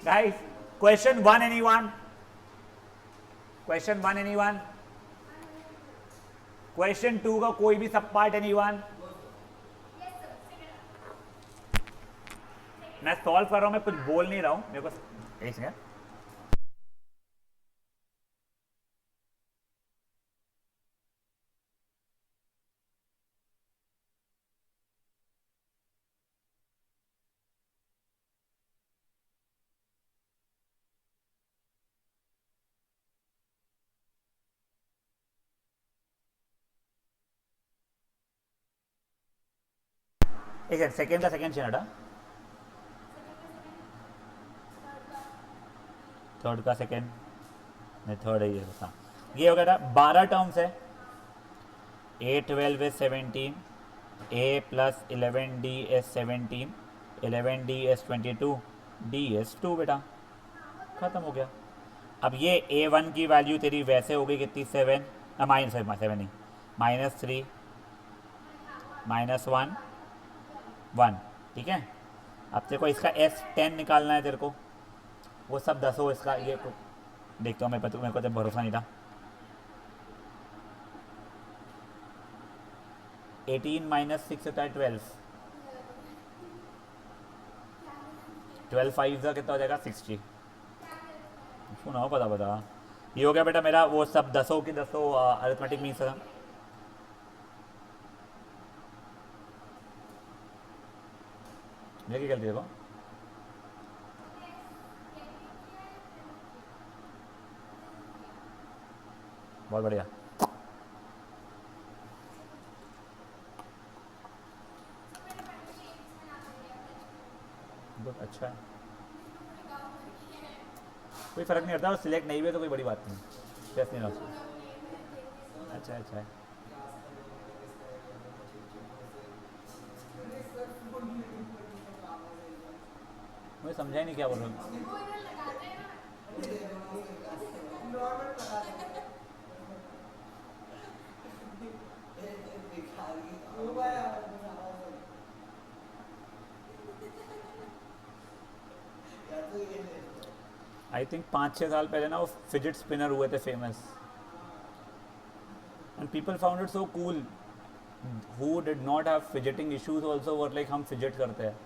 Guys question one anyone, question one anyone, question two का कोई भी सब पार्ट एनीवन। मैं सॉल्व कर रहा हूं, मैं कुछ बोल नहीं रहा हूं, मेरे को एक सेकंड। एक सेकंड का सेकंड चाहिए ना, थर्ड का सेकंड नहीं, थर्ड है ये। हाँ, ये हो गया था 12 टर्म्स है। A12 is 17, A plus 11D is 17, 11D is 22, D is 2 बेटा, खत्म हो गया। अब ये A1 की वैल्यू तेरी वैसे हो गई कितनी, 7, माइनस 7 नहीं, -3, -1, 1, ठीक है। अब तेरे को इसका S10 निकालना है तेरे को, वो सब 10 हो इसका, ये देखता हूँ, मेरे को तो भरोसा नहीं था। 18 - 6 होता है 12, 12 5 का कितना हो जाएगा, 60। सुनाओ, पता बता। ये हो गया बेटा मेरा वो सब 10 की 10 अरिथमेटिक मीन्स था। मेरी क्या गलती देखो, बहुत बढ़िया। गुड, अच्छा है, कोई फर्क नहीं पड़ता, और सिलेक्ट नहीं हुए तो कोई बड़ी बात नहीं, स्ट्रेस नहीं रहा। अच्छा अच्छा है, मुझे समझा ही नहीं क्या बोल रहा हूँ। आई थिंक 5-6 साल पहले ना वो फिजिट स्पिनर हुए थे famous, and people found it so cool who did not have fidgeting issues also were like हम फिजिट करते हैं।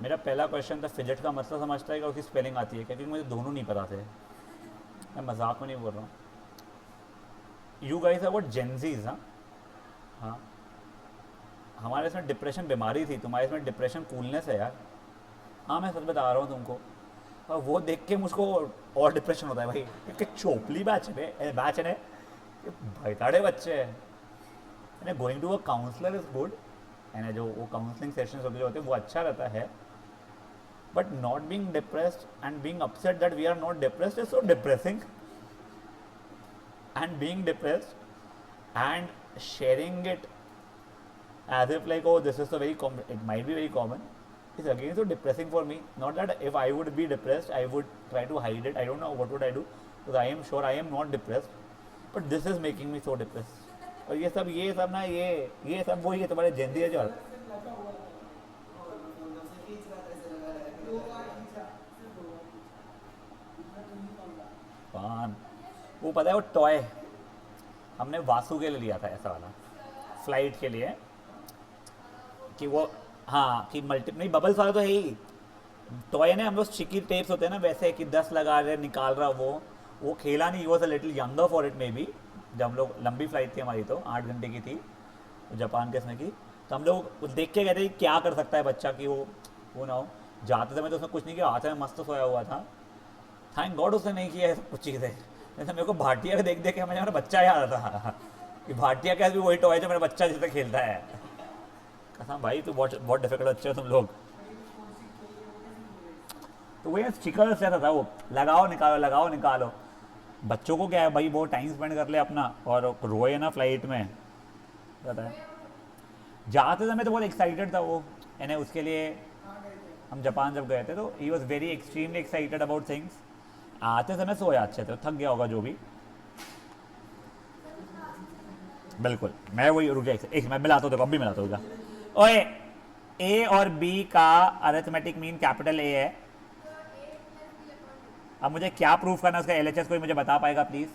मेरा पहला क्वेश्चन था फिजिट का मतलब समझता है कि उसकी स्पेलिंग आती है, क्योंकि मुझे दोनों नहीं पता थे, मैं मजाक में नहीं बोल रहा हूँ। You guys are what Gen Zs. हाँ हाँ, हमारे इसमें डिप्रेशन बीमारी थी, तुम्हारे इसमें डिप्रेशन कूलनेस है यार। हाँ मैं सच बता रहा हूँ तुमको, और वो देख के मुझको और डिप्रेशन होता है भाई, कि चोपली बैच है भैताड़े बच्चे हैं। Going to a counsellor is good, and जो वो काउंसलिंग सेशंस होते हैं वो अच्छा रहता है, but not being depressed and being upset that we are not depressed is so depressing, and being depressed and sharing it as if like, oh, this is a very common, it might be very common, is again so depressing for me. Not that if I would be depressed I would try to hide it, I don't know what would I do, because I am sure I am not depressed, but this is making me so depressed. और ये सब ना, ये सब वही है तुम्हारे जेंदी है जो पान, वो पता है वो टॉय हमने वासु के लिए लिया था ऐसा वाला, फ्लाइट के लिए, कि वो, हाँ कि मल्टी नहीं बबल्स वाला तो है ही, टॉय ने हम लोग स्टिकी टेप्स होते हैं ना वैसे, कि 10 लगा रहे निकाल रहा, वो खेला नहीं, was a little younger for it may be. जब हम लोग, लंबी फ्लाइट थी हमारी तो 8 घंटे की थी, जापान के इसमें की, तो हम लोग देख के कहते क्या कर सकता है बच्चा, कि वो ना हो। जाते समय तो उसने कुछ नहीं किया, हाथ में मस्त सोया हुआ था, थैंक गॉड उसने नहीं किया सब कुछ चीज़ें, नहीं तो मेरे को भाटिया को देख देख के मेरा बच्चा याद आता था, कि भाटिया क्या भी वही टॉय जो मेरा बच्चा जैसे खेलता है। कसम भाई तो बहुत डिफिकल्ट बच्चे हो तुम लोग। तो वो स्टिकर से था वो, लगाओ निकालो। बच्चों को क्या है भाई, वो टाइम स्पेंड कर ले अपना और रोए ना फ्लाइट में, पता है। जाते समय तो बहुत एक्साइटेड था वो, यानी उसके लिए हम जापान जब गए थे तो he was very extremely excited about things. आते समय सोया अच्छे थे, थक गया होगा जो भी। बिल्कुल, मैं वही रुक जाए, एक मैं मिलाता हूँ, देखो अब भी मिलाता हूँ। ओए, ए और बी का अरिथमेटिक मीन कैपिटल ए है, अब मुझे क्या प्रूफ करना है उसका एलएचएस, कोई मुझे बता पाएगा प्लीज?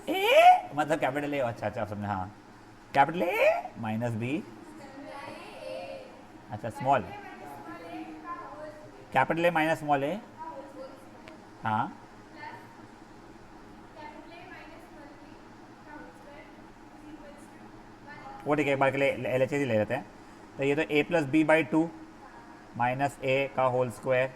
ए मतलब कैपिटल ए, अच्छा अच्छा समझा, हाँ कैपिटल ए माइनस बी, अच्छा small, capital A minus small A, हाँ वो ठीक है, एक बार के लिए एल एच ही ले लेते हैं। तो ये तो A plus B by two minus A का होल स्क्वायर,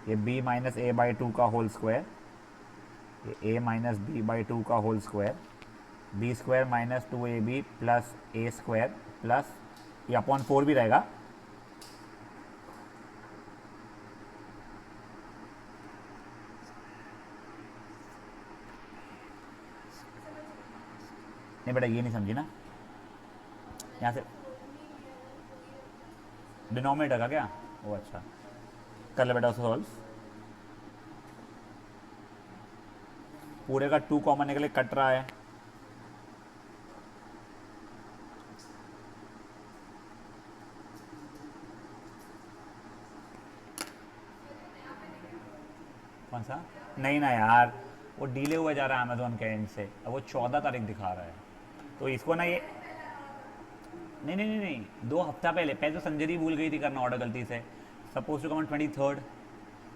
ये b minus A by two का होल स्क्वायर, ये a minus B by two का whole square, B square minus two A B plus A square plus ये upon four भी रहेगा, नहीं बेटा ये नहीं समझी ना, यहाँ से डिनोमिनेटर का क्या, वो अच्छा कर ले बेटा उसको सॉल्व। पूरे का टू कॉमन निकले, कट रहा है, कौन सा, नहीं ना यार वो डीले हुआ जा रहा है अमेजोन के एंड से, अब वो 14 तारीख दिखा रहा है, तो इसको ना ये नहीं नहीं नहीं नहीं 2 हफ्ता पहले, पहले तो संजरी भूल गई थी करना ऑर्डर गलती से, suppose to come on 23rd,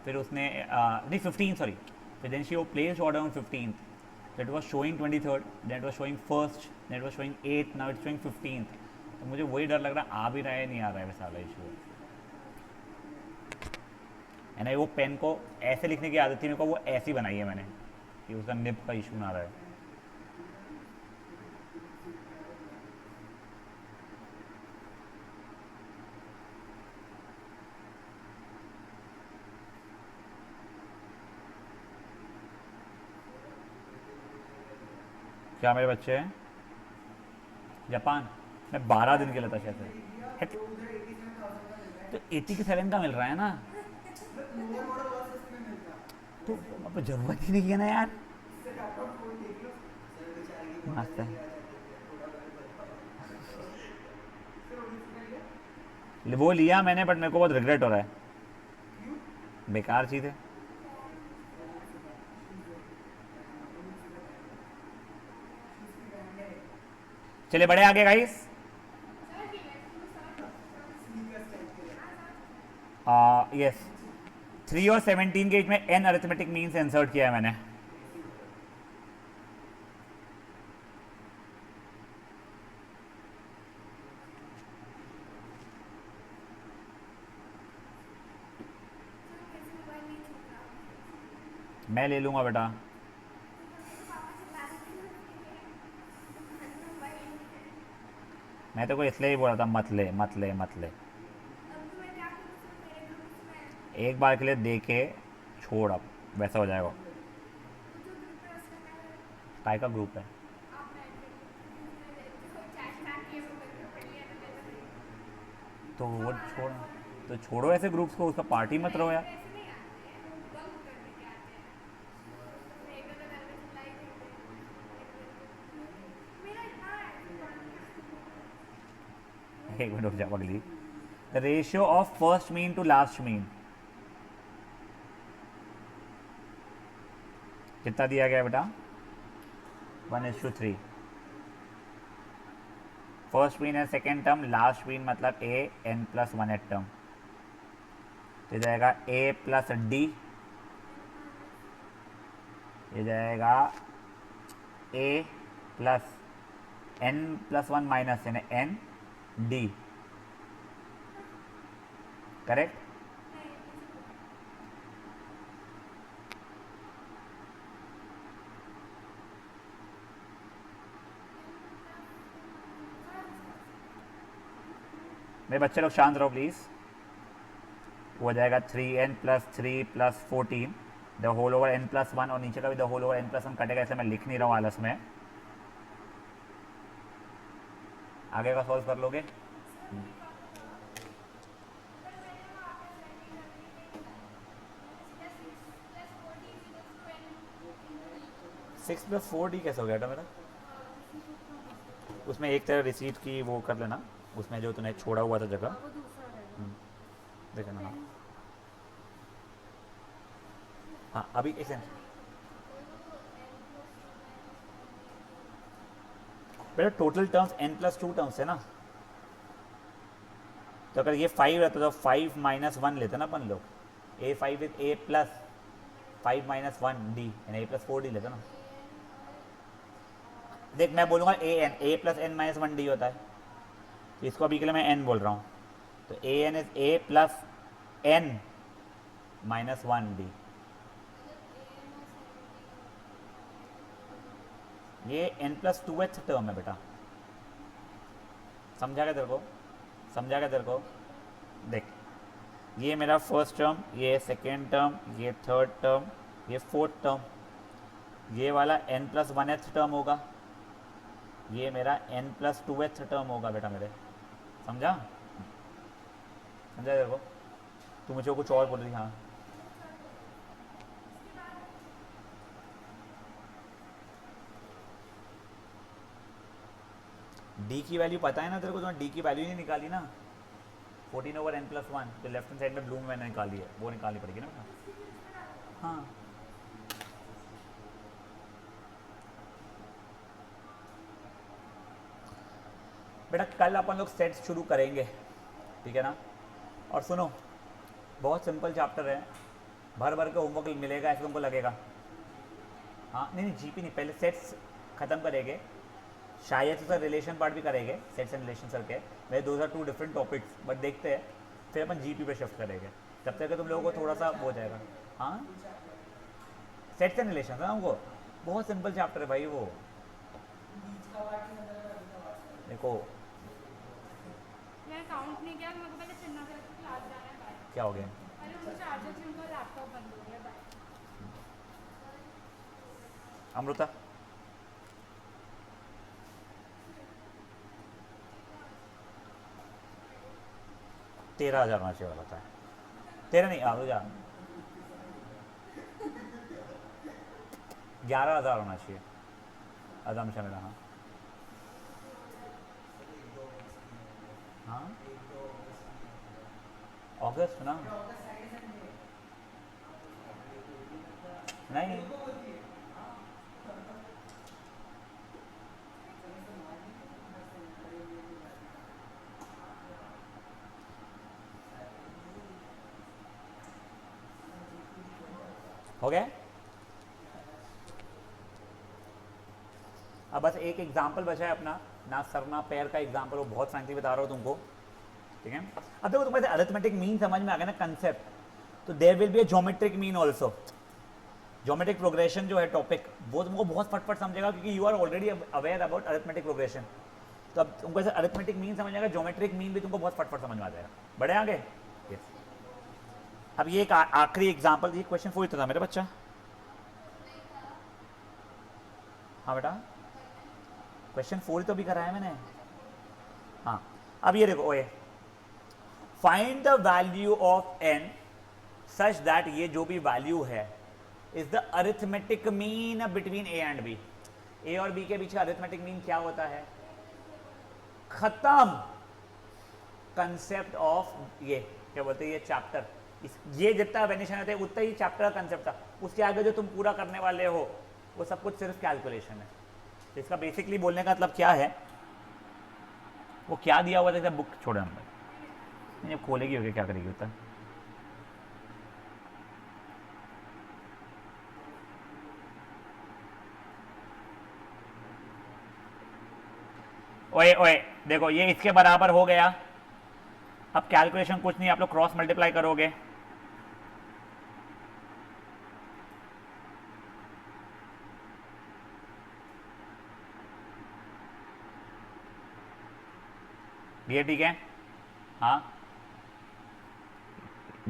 फिर उसने नहीं 15 सॉरी, फिर देन शी वो place order on 15th, it was showing 23rd, then it was showing 1st, then it was showing 8th, now it showing 15th, तो मुझे वही डर लग रहा है आ भी रहा है नहीं आ रहा है वैसा वाला इशू है ना। वो पेन को ऐसे लिखने की आदत थी मेरे को, वो ऐसी बनाई है मैंने कि उसका निब का इशू ना रहा है। क्या मेरे बच्चे हैं जापान मैं 12 दिन के लिए था शायद से। तो 87 का मिल रहा है ना, तो अब जरूरत ही नहीं है ना यार, मस्त है। वो लिया मैंने बट मेरे को बहुत रिग्रेट हो रहा है, बेकार चीज़ है। चलिए बड़े आगे गाइस, यस 3 और 17 के बीच में एन अरिथमेटिक मीन्स इंसर्ट किया है मैंने। मैं ले लूंगा बेटा, मैं तो को इसलिए ही बोला था मत ले मत ले मत ले, एक बार के लिए दे के छोड़, अब वैसा हो जाएगा। काय का ग्रुप है, तो वो छोड़, तो छोड़ो ऐसे ग्रुप्स को, उसका पार्टी मत रहो यार। एक मिनट रुक जाओ, अगली the ratio of first mean to last mean कितना दिया गया बेटा, 1:3। फर्स्ट मीन है सेकेंड टर्म, लास्ट मीन मतलब A N plus 1 th term, तो जाएगा ए प्लस डी, ये जाएगा A plus N plus 1 minus यानी एन डी, करेक्ट। मेरे बच्चे लोग शांत रहो प्लीज़। वो जाएगा 3n plus 3 plus 14 the whole over n plus 1, और नीचे का भी the whole over n plus 1 कटेगा, ऐसे मैं लिख नहीं रहा हूँ आलस में। आगे का सॉल्व कर लोगे, सिक्स प्लस फोर डी कैसे हो गया था मेरा? उसमें एक तरह रिसीट की वो कर लेना, उसमें जो तूने छोड़ा हुआ था जगह देखना। हाँ हाँ अभी एक सेकंड बेटा, total terms n plus two terms है ना, तो अगर ये फाइव रहता तो फाइव माइनस वन लेते ना अपन लोग, A five with A plus five minus one D यानी ए प्लस फोर डी लेते ना। देख मैं बोलूँगा A plus N minus one D होता है, तो इसको अभी के लिए मैं एन बोल रहा हूँ, तो A N is A plus N minus one D. ये N plus two th term है बेटा, समझा क्या तेरे को? समझा क्या तेरे को? देख ये मेरा फर्स्ट टर्म, ये सेकेंड टर्म, ये थर्ड टर्म, ये फोर्थ टर्म, ये वाला N plus one th term होगा, ये मेरा N plus two th term होगा बेटा मेरे। समझा? समझा तेरे को? तू मुझे कुछ और बोल रही? हाँ डी की वैल्यू पता है ना तेरे को? तो डी की वैल्यू नहीं निकाली ना, 14 ओवर एन प्लस वन, तो लेफ्ट हैंड साइड में ब्लू में मैंने निकाली है, वो निकालनी पड़ेगी ना। हाँ बेटा कल अपन लोग सेट्स शुरू करेंगे, ठीक है ना? और सुनो बहुत सिंपल चैप्टर है, भर भर के होमवर्क मिलेगा ऐसे तुमको लगेगा। हाँ नहीं नहीं जीपी नहीं, पहले सेट्स ख़त्म करेंगे, शायद से रिलेशन पार्ट भी करेंगे, सेट्स एंड रिलेशन सर के, वे those are two different topics, but देखते हैं फिर अपन जीपी पे शिफ्ट करेंगे, तब तक तुम लोगों को थोड़ा सा हो जाएगा। हाँ सेट्स एंड रिलेशन है हमको, बहुत सिंपल चैप्टर है भाई वो। देखो मैं काउंट नहीं किया, मेरे को पहले चिन्ना से क्लास जाना है, बाय। क्या हो गया? अरे मुझे चार्जर चाहिए, उनका लैपटॉप बंद हो गया, बाय। अमृता 13,000 होना चाहिए वाला था, 13 नहीं आलूजा 11,000 होना चाहिए अदम से मेरा। हाँ हाँ अगस्त ना, नहीं हो गया। अब बस एक एग्जाम्पल बचा है अपना, ना सर ना पैर का एग्जाम्पल, वो बहुत फ्रेंकली बता रहा हूँ तुमको, ठीक है? अब देखो तुम्हें अरिथमेटिक मीन समझ में आ गया ना कंसेप्ट, तो there will be a geometric mean also. Geometric progression जो है टॉपिक, वो तुमको बहुत फटफट समझेगा क्योंकि you are already aware about arithmetic progression, तो अब तुमको ऐसे अरिथमेटिक मीन समझ आएगा, ज्योमेट्रिक मीन भी तुमको बहुत फटफट समझ में आ जाएगा। बढ़े आगे? यस। अब ये एक आखिरी एग्जाम्पल, ये क्वेश्चन 4 था मेरा बच्चा। हाँ बेटा क्वेश्चन 4 तो भी कराया मैंने। हाँ अब ये देखो, ओए find the value of N such that, ये जो भी वैल्यू है is the arithmetic mean between A and B. A और बी के बीच का अरिथमेटिक मीन क्या होता है? खत्म कंसेप्ट ऑफ ये क्या बोलते हैं, ये चैप्टर, ये जितना वेनिशन है उतना ही चैप्टर का कंसेप्ट था, उसके आगे जो तुम पूरा करने वाले हो वो सब कुछ सिर्फ कैलकुलेशन है। तो इसका बेसिकली बोलने का मतलब क्या है, वो क्या दिया हुआ था, बुक छोड़े हम जब खोलेगी होगी क्या करेगी उतना। ओए ओए देखो ये इसके बराबर हो गया, अब कैलकुलेशन कुछ नहीं, आप लोग क्रॉस मल्टीप्लाई करोगे, ये ठीक है। हाँ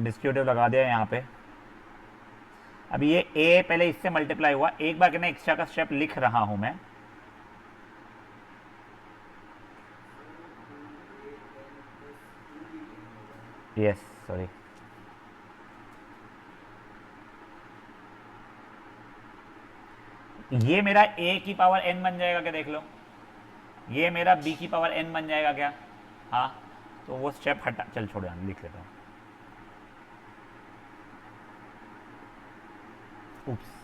डिस्क्यूटिव लगा दिया यहाँ पे। अभी ये a पहले इससे मल्टीप्लाई हुआ, एक बार कहना एक्स्ट्रा का स्टेप लिख रहा हूं मैं। यस सॉरी, ये मेरा a की पावर n बन जाएगा क्या, देख लो, ये मेरा b की पावर n बन जाएगा क्या? हाँ, तो वो स्टेप हटा, चल छोड़ यार, लिख लेता हूँ। उप्स,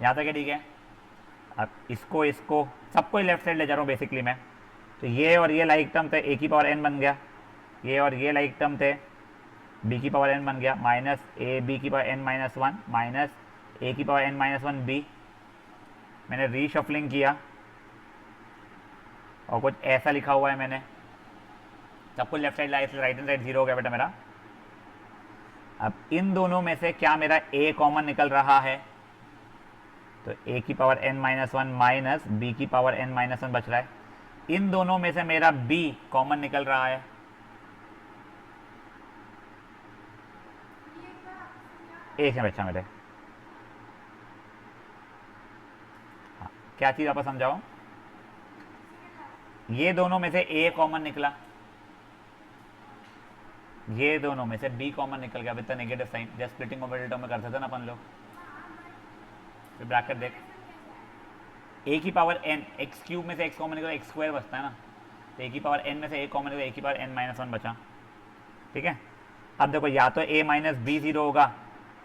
यहाँ तक है, ठीक है। अब इसको इसको सबको लेफ्ट साइड ले जा रहा हूँ बेसिकली मैं। तो ये और ये लाइक टर्म थे, a की पावर n बन गया। ये और ये लाइक टर्म थे, b की पावर n बन गया, माइनस ए बी की power n minus one minus A की power n minus one B. मैंने रीशफलिंग किया और कुछ ऐसा लिखा हुआ है मैंने, सबको लेफ्ट साइड लाइट, राइट हैंड साइड जीरो हो गया बेटा मेरा। अब इन दोनों में से क्या मेरा a कॉमन निकल रहा है? तो a की power n minus one minus B की पावर n माइनस वन बच रहा है। इन दोनों में से मेरा b कॉमन निकल रहा है। एक है बच्चा मेरे, हाँ, क्या चीज़ आपको समझाओ? ये दोनों में से a कॉमन निकला, ये दोनों में से b कॉमन निकल गया with negative sign, just splitting operator में करते थे ना अपन लोग। फिर ब्रैकेट देख, a की पावर n, एक्स क्यूब में से x कॉमन निकला, एक्स स्क्वायर बचता है ना, तो a की पावर n में से a कॉमन निकला, a की पावर n माइनस वन बचा, ठीक है। अब देखो, या तो a माइनस बी जीरो होगा,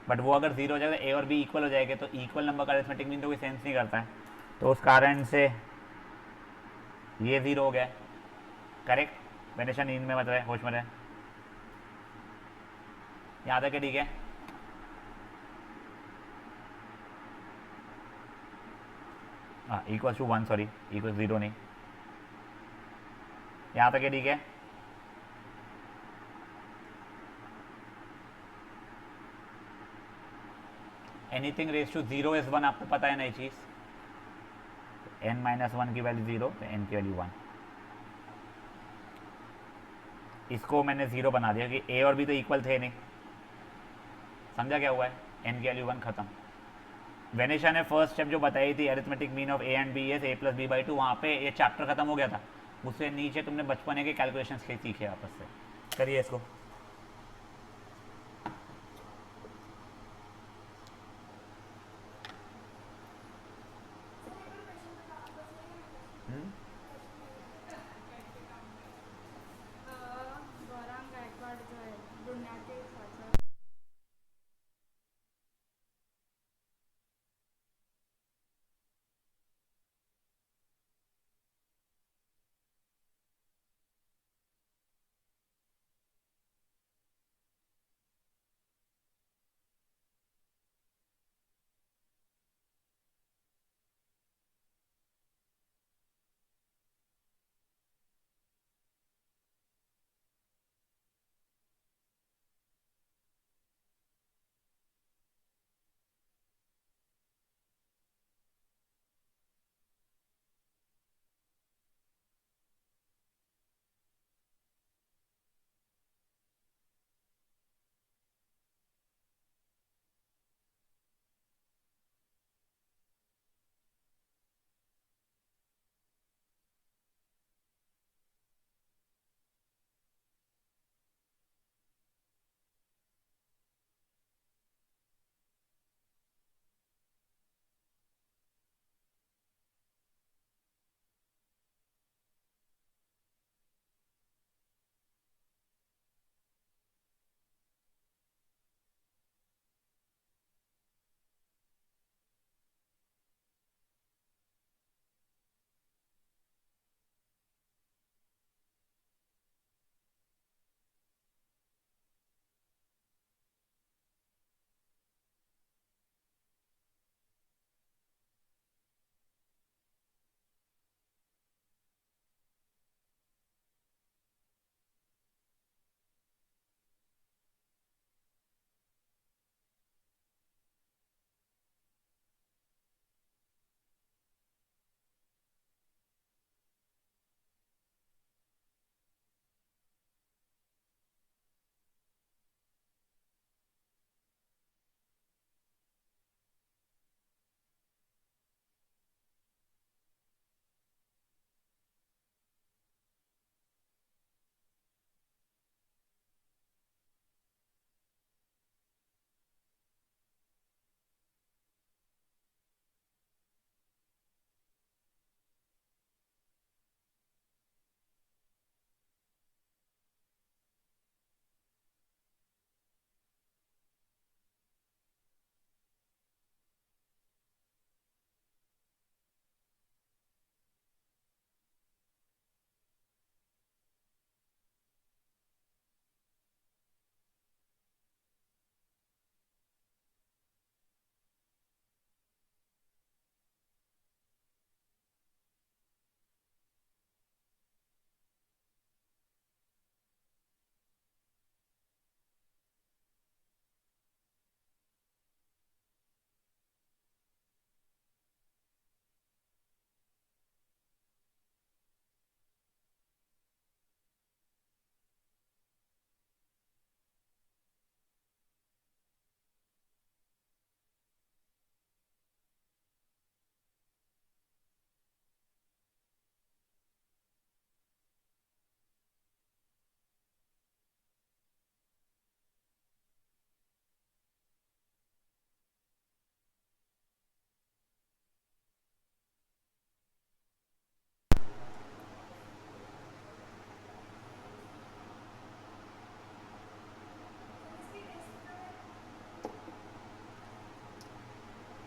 बट वो अगर जीरो हो जाएगा तो a और b इक्वल हो जाएंगे, तो इक्वल नंबर का अरिथमेटिक मीन तो कोई सेंस नहीं करता है, तो उस कारण से ये जीरो हो गया। करेक्ट, वेनेशन नींद में मत रहे, होश में रहे। यहाँ तक है, ठीक है। हाँ, equal to one, sorry equal zero नहीं, यहाँ तक है, ठीक है। Anything raise to zero is one, आपको पता है नई चीज़, n माइनस वन की वैल्यू जीरो, तो n की वैल्यू वन। इसको मैंने जीरो बना दिया कि a और b तो इक्वल थे नहीं, समझा क्या हुआ है? n की वैल्यू वन, खत्म। वेनेशा ने फर्स्ट स्टेप जो बताई थी, arithmetic mean of a and b is a plus B by two, वहाँ पे ये चैप्टर खत्म हो गया था। उससे नीचे तुमने बचपने के कैलकुलेशन सीखे आपस से, करिए इसको। गौरांग गायकवाड़ जो है दुनिया के साथ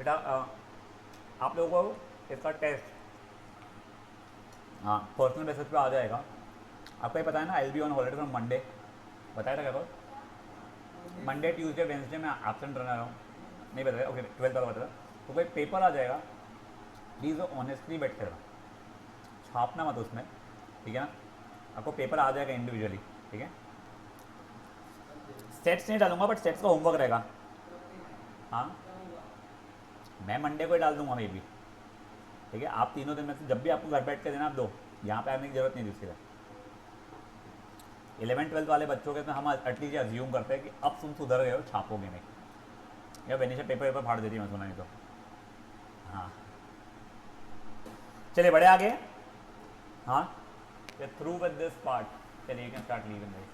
बेटा आप लोगों को इसका टेस्ट हाँ पर्सनल बेसिस पे आ जाएगा। आपको ये पता है ना, I be on holiday from Monday, बताया था क्या करो? मंडे ट्यूसडे वेंसडे में एब्सेंट रहना रहा हूँ, नहीं बताया? ओके 12th वाला बताया। तो कोई पेपर आ जाएगा, प्लीज़ ऑनेस्टली बैठ करना, छापना मत उसमें, ठीक है ना? आपको पेपर आ जाएगा इंडिविजुअली, ठीक है? सेट्स नहीं डालूंगा बट सेट्स का होमवर्क रहेगा। हाँ मैं मंडे को ही डाल दूंगा मे बी, ठीक है? आप तीनों दिन में से जब भी आपको घर बैठ के देना आप दो, यहाँ पे आने की जरूरत नहीं दूसरी है। 11th-12th वाले बच्चों के तो हम एटलीस्ट ये अज्यूम करते हैं कि अब तुम सुधर गए हो, छापोगे नहीं, या वेनिशा पेपर फाड़ देती है, मैं सुना नहीं तो। हाँ चलिए बड़े आगे। हाँ थ्रू विद दिस पार्ट, चलिए you can start leaving guys.